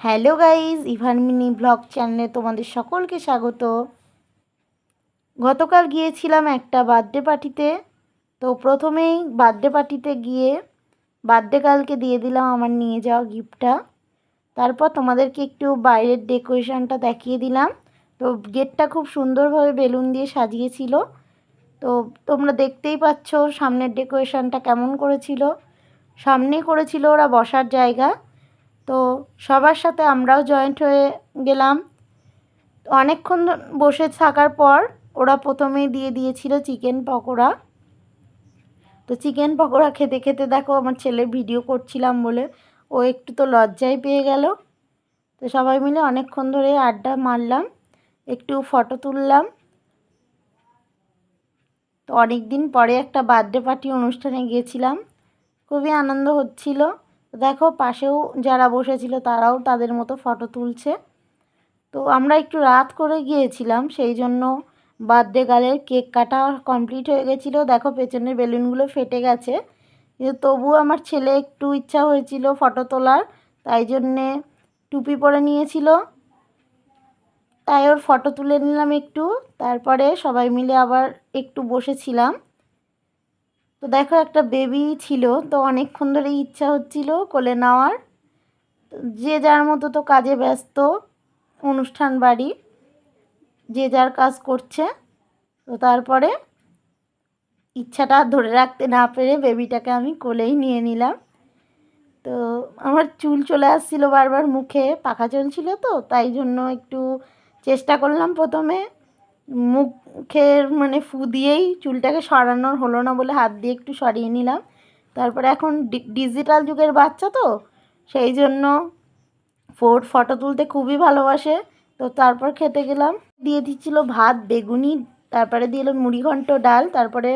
Hello guys, Ivan mini blog চ্যানেলে তোমাদের সকলকে স্বাগত। গতকাল গিয়েছিলাম একটা বার্থডে পার্টিতে। তো প্রথমেই বার্থডে পার্টিতে গিয়ে বার্থডে গার্লকে দিয়ে দিলাম আমার নিয়ে যাওয়া গিফটটা। তারপর তোমাদেরকে একটু বাইরের ডেকোরেশনটা দেখিয়ে দিলাম। তো গেটটা খুব সুন্দরভাবে বেলুন দিয়ে সাজিয়েছিল। তো তোমরা দেখতেই পাচ্ছ সামনের ডেকোরেশনটা কেমন করেছিল। সামনেই করেছিল ওরা বসার জায়গা। তো সবার সাথে আমরাও জয়েন্ট হয়ে গেলাম। অনেকক্ষণ বসে থাকার পর ওরা প্রথমেই দিয়ে দিয়েছিল চিকেন পকোড়া। তো চিকেন পকোড়া খেতে খেতে দেখো আমার ছেলে ভিডিও করছিলাম বলে ও একটু তো লজ্জায় পেয়ে গেল। তো সবাই মিলে অনেকক্ষণ ধরে আড্ডা মারলাম, একটু ফটো তুললাম। তো অনেক দিন পরে একটা বার্থডে পার্টি অনুষ্ঠানে গিয়েছিলাম, খুবই আনন্দ হচ্ছিল। দেখো পাশেও যারা বসেছিল তারাও তাদের মতো ফটো তুলছে। তো আমরা একটু রাত করে গিয়েছিলাম, সেই জন্য বার্থডে গার্লের কেক কাটা কমপ্লিট হয়ে গেছিলো। দেখো পেছনের বেলুনগুলো ফেটে গেছে, কিন্তু তবুও আমার ছেলে একটু ইচ্ছা হয়েছিল ফটো তোলার, তাই জন্যে টুপি পরে নিয়েছিল, তাই ওর ফটো তুলে নিলাম একটু। তারপরে সবাই মিলে আবার একটু বসেছিলাম। তো দেখো একটা বেবি ছিল, তো অনেকক্ষণ ধরে ইচ্ছা হচ্ছিল কোলে নেওয়ার। যে যার মতো তো কাজে ব্যস্ত, অনুষ্ঠান বাড়ি, যে যার কাজ করছে। তো তারপরে ইচ্ছাটা ধরে রাখতে না পেরে বেবিটাকে আমি কোলেই নিয়ে নিলাম। তো আমার চুল চলে আসছিলো বারবার, মুখে পাখা চলছিল, তো তাই জন্য একটু চেষ্টা করলাম প্রথমে মুখের মানে ফু দিয়েই চুলটাকে সরানোর হলো না বলে হাত দিয়ে একটু সরিয়ে নিলাম। তারপরে এখন ডিজিটাল যুগের বাচ্চা, তো সেই জন্য ফটো তুলতে খুবই ভালোবাসে। তো তারপর খেতে গেলাম, দিয়ে দিচ্ছিল ভাত, বেগুনি, তারপরে দিয়ে এলো মুড়িঘণ্ট, ডাল, তারপরে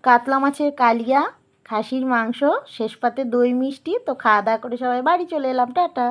কাতলা মাছের কালিয়া, খাসির মাংস, শেষ পাতে দই মিষ্টি। তো খাওয়া দাওয়া করে সবাই বাড়ি চলে এলাম, টাটা।